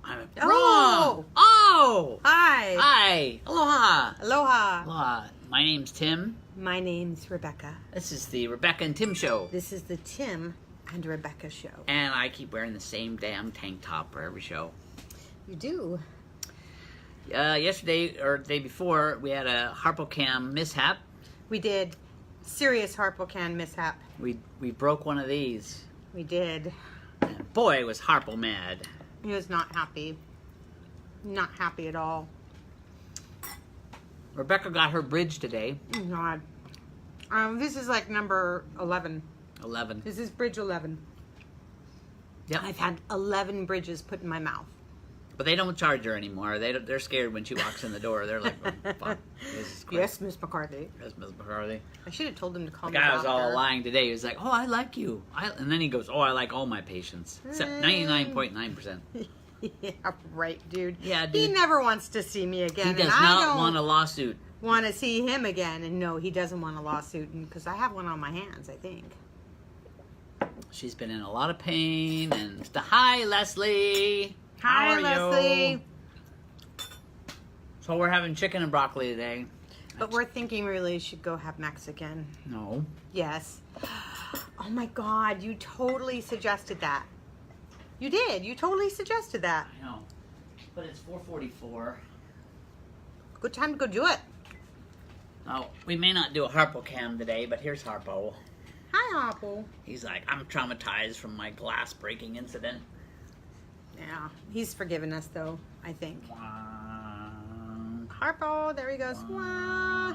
I'm Oh! wrong. Oh! Hi. Hi. Aloha. Aloha. Aloha. My name's Tim. My name's Rebecca. This is the Rebecca and Tim show. This is the Tim and Rebecca show. And I keep wearing the same damn tank top for every show. You do? Yesterday, or the day before, we had a HarpoCam mishap. We did. Serious HarpoCam mishap. We broke one of these. We did. And boy, was Harpo mad. He was not happy. Not happy at all. Rebecca got her bridge today. Oh, God. This is like number 11. 11. This is bridge 11. Yep. I've had 11 bridges put in my mouth. But they don't charge her anymore. They're scared when she walks in the door. They're like, oh, fuck. This is crazy. Yes, Miss McCarthy. Yes, Ms. McCarthy. I should have told him to call The me guy was doctor. all lying today. He was like, oh, I like you. And then he goes, oh, I like all my patients. 99.9%. Yeah, right, dude. Yeah, dude. He never wants to see me again. He does and I not don't want a lawsuit. want to see him again. And no, he doesn't want a lawsuit because I have one on my hands, I think. She's been in a lot of pain. And hi, Leslie. Hi, How are Leslie. you? So we're having chicken and broccoli today. But we're thinking really should go have Mexican. No. Yes. Oh my God, you totally suggested that. You did. You totally suggested that. I know. But it's 4:44. Good time to go do it. Oh, we may not do a HarpoCam today, but here's Harpo. Hi, Apple. He's like, I'm traumatized from my glass breaking incident. Yeah, he's forgiven us though, I think. Wow. Harpo, there he goes. Wah.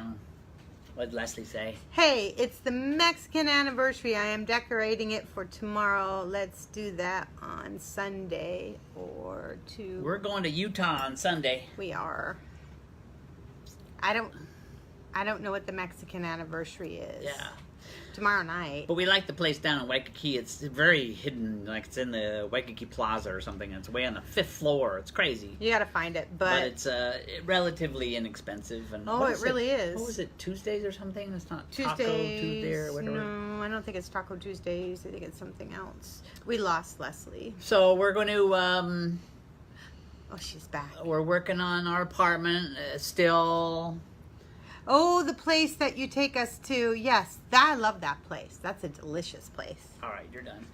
What did Leslie say? Hey, it's the Mexican anniversary. I am decorating it for tomorrow. Let's do that on Sunday or to... We're going to Utah on Sunday. We are. I don't know what the Mexican anniversary is. Yeah. Tomorrow night. But we like the place down in Waikiki. It's very hidden, like it's in the Waikiki Plaza or something. It's way on the 5th floor. It's crazy. You gotta find it, But it's relatively inexpensive. And Oh, it really is. What was it, Tuesdays or something? It's not Tuesdays. Taco Tuesday or whatever. No, I don't think it's Taco Tuesdays. I think it's something else. We lost Leslie. So we're going to... Oh, she's back. we're working on our apartment still. Oh, the place that you take us to. Yes, I love that place. That's a delicious place. All right, you're done.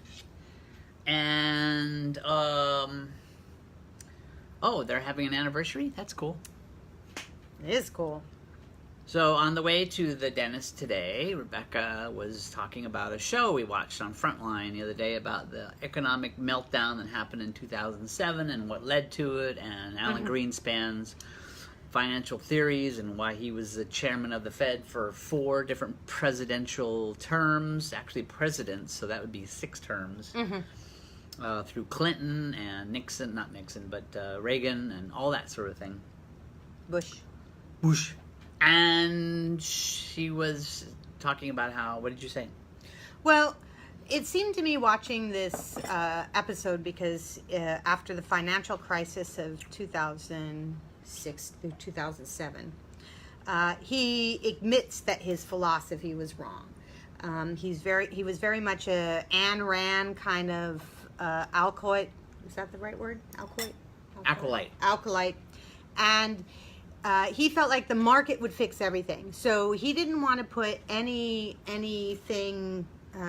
And, oh, they're having an anniversary? That's cool. It is cool. So on the way to the dentist today, Rebecca was talking about a show we watched on Frontline the other day about the economic meltdown that happened in 2007 and what led to it, and Alan Greenspan's financial theories and why he was the chairman of the Fed for 4 different presidential terms, actually presidents, so that would be 6 terms, through Clinton and Nixon, not Nixon, but Reagan and all that sort of thing. Bush. And she was talking about how, what did you say? Well, it seemed to me watching this episode because after the financial crisis of 2006 through 2007, he admits that his philosophy was wrong. He was very much a Ayn Rand kind of alcoholic. Is that the right word? Alcoholic. And he felt like the market would fix everything. So he didn't want to put anything,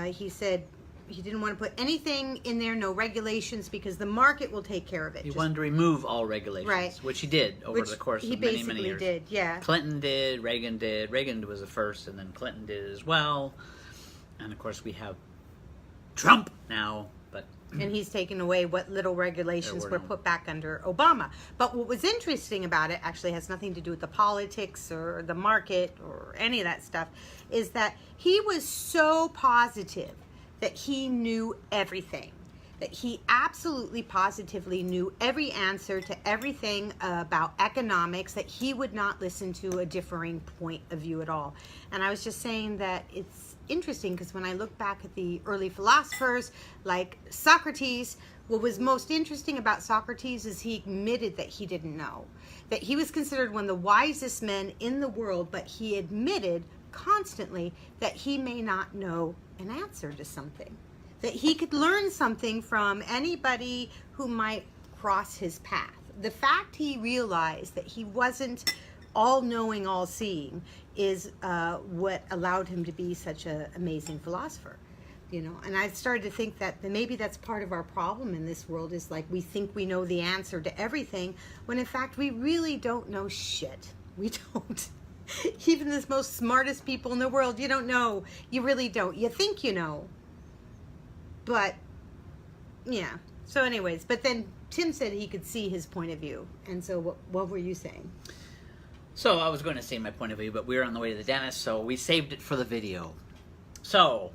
he said he didn't want to put anything in there, no regulations, because the market will take care of it. He wanted to remove all regulations, Right. which he did over the course of many, many years. He basically did, yeah. Clinton did, Reagan did. Reagan was the first, and then Clinton did as well. And of course we have Trump now, but... And he's taken away what little regulations There were were no- put back under Obama. But what was interesting about it actually has nothing to do with the politics or the market or any of that stuff, is that he was so positive that he knew everything. That he absolutely positively knew every answer to everything about economics, that he would not listen to a differing point of view at all. And I was just saying that it's interesting because when I look back at the early philosophers like Socrates, what was most interesting about Socrates is he admitted that he didn't know. That he was considered one of the wisest men in the world, but he admitted constantly that he may not know an answer to something. That he could learn something from anybody who might cross his path. The fact he realized that he wasn't all-knowing, all-seeing is what allowed him to be such an amazing philosopher. You know, and I've started to think that maybe that's part of our problem in this world, is like we think we know the answer to everything, when in fact we really don't know shit. We don't. Even the most smartest people in the world, you don't know. You really don't. You think you know. But, yeah. So anyways, but then Tim said he could see his point of view. And so what were you saying? So I was going to say my point of view, but we were on the way to the dentist, so we saved it for the video. So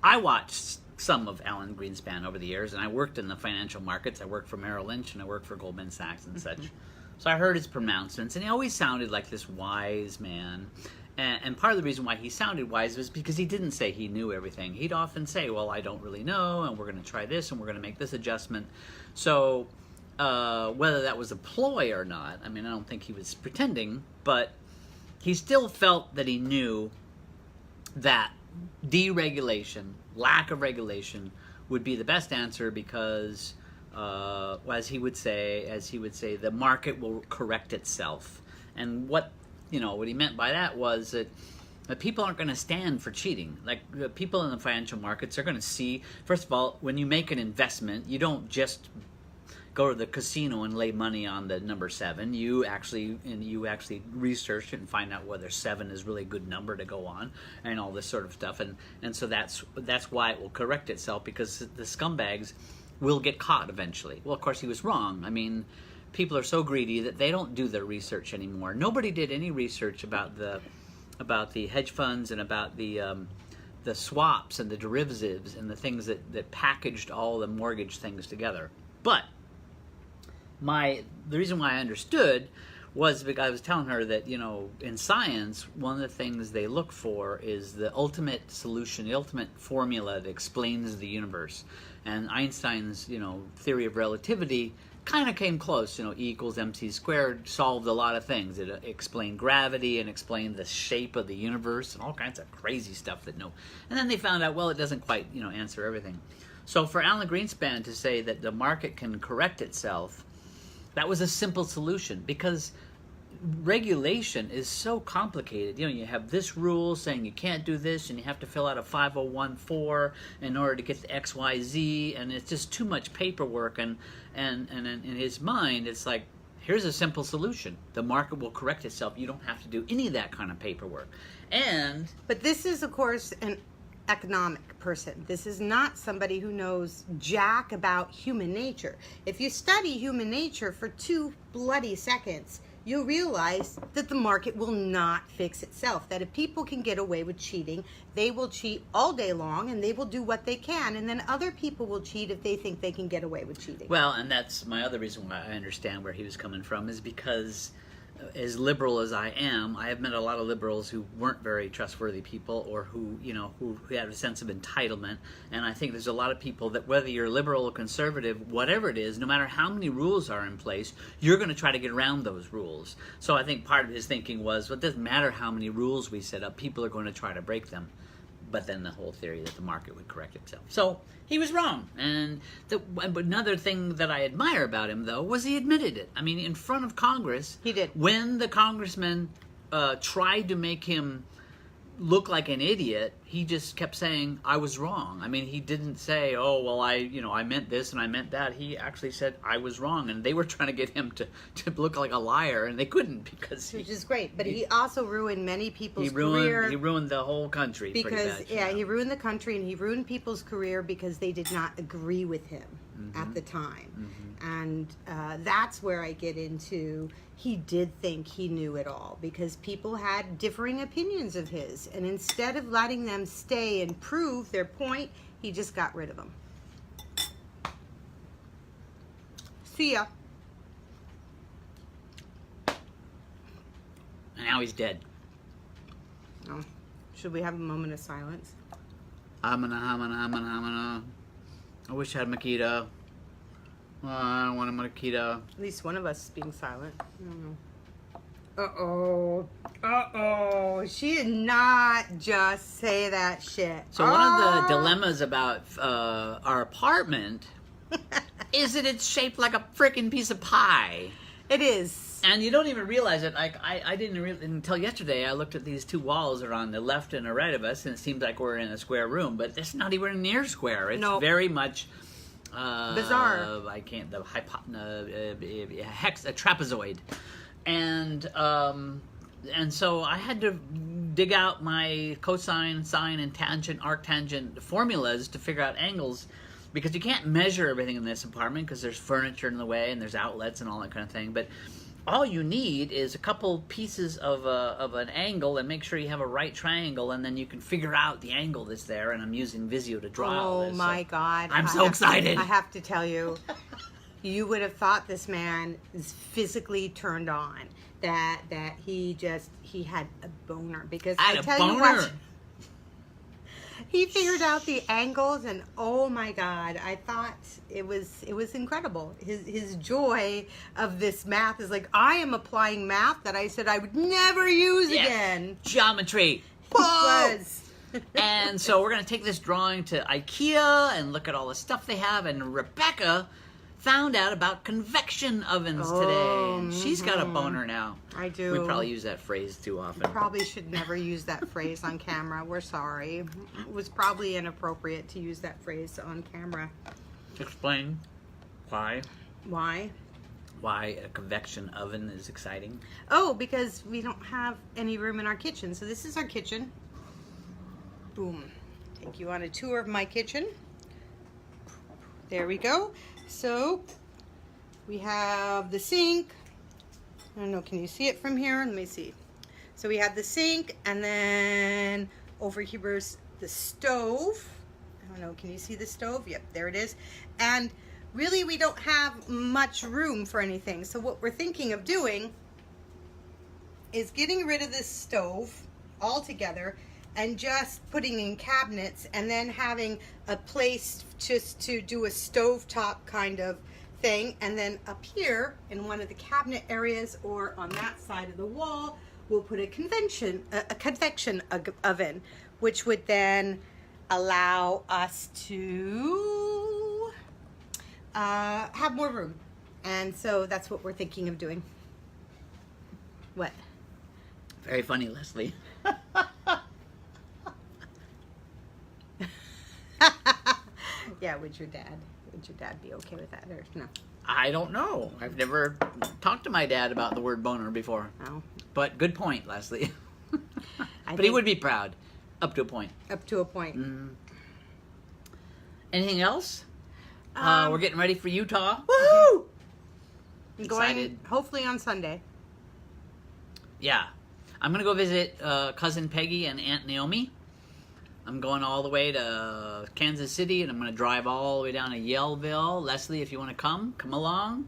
I watched some of Alan Greenspan over the years, and I worked in the financial markets. I worked for Merrill Lynch, and I worked for Goldman Sachs and such. So I heard his pronouncements, and he always sounded like this wise man. And part of the reason why he sounded wise was because he didn't say he knew everything. He'd often say, well, I don't really know, and we're going to try this, and we're going to make this adjustment. So whether that was a ploy or not, I mean, I don't think he was pretending, but he still felt that he knew that deregulation, lack of regulation, would be the best answer because, as he would say, the market will correct itself. And what he meant by that was that people aren't going to stand for cheating. Like, the people in the financial markets are going to see, first of all, when you make an investment, you don't just go to the casino and lay money on the number 7. You actually research it and find out whether 7 is really a good number to go on, and all this sort of stuff. And so that's why it will correct itself, because the scumbags will get caught eventually. Well, of course, he was wrong. I mean, people are so greedy that they don't do their research anymore. Nobody did any research about the hedge funds and about the swaps and the derivatives and the things that packaged all the mortgage things together. But the reason why I understood was because I was telling her that, in science, one of the things they look for is the ultimate solution, the ultimate formula that explains the universe. And Einstein's, theory of relativity kind of came close. E equals mc squared solved a lot of things. It explained gravity and explained the shape of the universe and all kinds of crazy stuff that no. And then they found out, well, it doesn't quite, answer everything. So for Alan Greenspan to say that the market can correct itself, that was a simple solution, because regulation is so complicated. You have this rule saying you can't do this, and you have to fill out a 5014 in order to get the XYZ, and it's just too much paperwork. And in his mind, it's like, here's a simple solution. The market will correct itself. You don't have to do any of that kind of paperwork. But this is, of course, an economic person. This is not somebody who knows jack about human nature. If you study human nature for 2 bloody seconds, you'll realize that the market will not fix itself. That if people can get away with cheating, they will cheat all day long, and they will do what they can, and then other people will cheat if they think they can get away with cheating. Well, and that's my other reason why I understand where he was coming from, is because as liberal as I am, I have met a lot of liberals who weren't very trustworthy people, or who had a sense of entitlement. And I think there's a lot of people that, whether you're liberal or conservative, whatever it is, no matter how many rules are in place, you're going to try to get around those rules. So I think part of his thinking was, well, it doesn't matter how many rules we set up, people are going to try to break them. But then the whole theory that the market would correct itself. So he was wrong. And another thing that I admire about him, though, was he admitted it. I mean, in front of Congress. He did. When the congressman tried to make him look like an idiot, he just kept saying, I was wrong. I mean, he didn't say, oh, well, I meant this and I meant that. He actually said, I was wrong. And they were trying to get him to look like a liar, and they couldn't, because which is great. But he also ruined many people's career. He ruined the whole country. Because, he ruined the country, and he ruined people's career because they did not agree with him at the time. And that's where I get into, he did think he knew it all, because people had differing opinions of his, and instead of letting them stay and prove their point, he just got rid of them. See ya. And now he's dead. Oh. Should we have a moment of silence? I wish I had Makita. I don't want a Makita. At least one of us is being silent. I don't know. Uh-oh. Uh-oh. She did not just say that shit. So one of the dilemmas about our apartment is that it's shaped like a freaking piece of pie. It is. And you don't even realize it. Like I didn't really, until yesterday. I looked at these two walls that are on the left and the right of us, and it seems like we're in a square room, but it's not even near square. It's very much bizarre. I can't. The a trapezoid, and so I had to dig out my cosine, sine, and tangent, arctangent formulas to figure out angles, because you can't measure everything in this apartment because there's furniture in the way and there's outlets and all that kind of thing. But all you need is a couple pieces of an angle, and make sure you have a right triangle, and then you can figure out the angle that's there. And I'm using Visio to draw all this. Oh my God! I'm so excited. I have to tell you, you would have thought this man is physically turned on. That he had a boner, because I tell you what, he figured out the angles, and oh my God, I thought it was incredible. His joy of this math is like, I am applying math that I said I would never use again. Geometry. And so we're going to take this drawing to IKEA and look at all the stuff they have. And Rebecca found out about convection ovens today. She's got a boner now. I do. We probably use that phrase too often. Probably should never use that phrase on camera. We're sorry. It was probably inappropriate to use that phrase on camera. Explain why. Why? Why a convection oven is exciting. Oh, because we don't have any room in our kitchen. So this is our kitchen. Boom. Take you on a tour of my kitchen. There we go. So we have the sink. I don't know, can you see it from here? Let me see. So we have the sink, and then over here's the stove. I don't know, can you see the stove? Yep, there it is. And really we don't have much room for anything. So what we're thinking of doing is getting rid of this stove altogether and just putting in cabinets, and then having a place just to do a stovetop kind of thing. And then up here in one of the cabinet areas, or on that side of the wall, we'll put a convection oven, which would then allow us to have more room. And so that's what we're thinking of doing. What? Very funny, Leslie. Yeah, would your dad be okay with that, or no? I don't know. I've never talked to my dad about the word boner before. No. But good point, Leslie. But he would be proud, up to a point. Up to a point. Anything else? We're getting ready for Utah. Woohoo! Excited. Going hopefully on Sunday. Yeah. I'm going to go visit cousin Peggy and Aunt Naomi. I'm going all the way to Kansas City, and I'm going to drive all the way down to Yellville. Leslie, if you want to come along,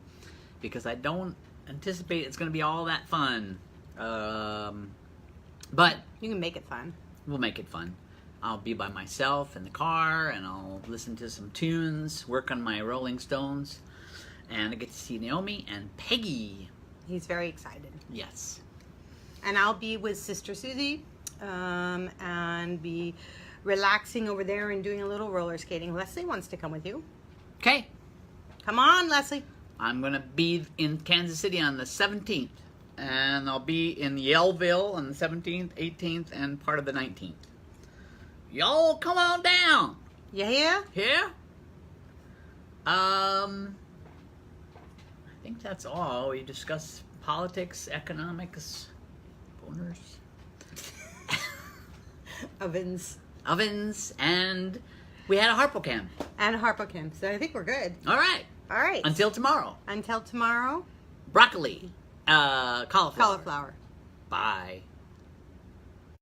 because I don't anticipate it's going to be all that fun. But you can make it fun. We'll make it fun. I'll be by myself in the car, and I'll listen to some tunes, work on my Rolling Stones, and I get to see Naomi and Peggy. He's very excited. Yes. And I'll be with Sister Susie, and be relaxing over there and doing a little roller skating. Leslie wants to come with you. Okay. Come on, Leslie. I'm going to be in Kansas City on the 17th, and I'll be in Yellville on the 17th, 18th, and part of the 19th. Y'all come on down. You hear? Here? I think that's all. We discussed politics, economics, boners. Ovens, and we had a Harpocam. And a Harpocam. So I think we're good. All right. All right. Until tomorrow. Until tomorrow. Broccoli. Cauliflower. Cauliflower. Bye.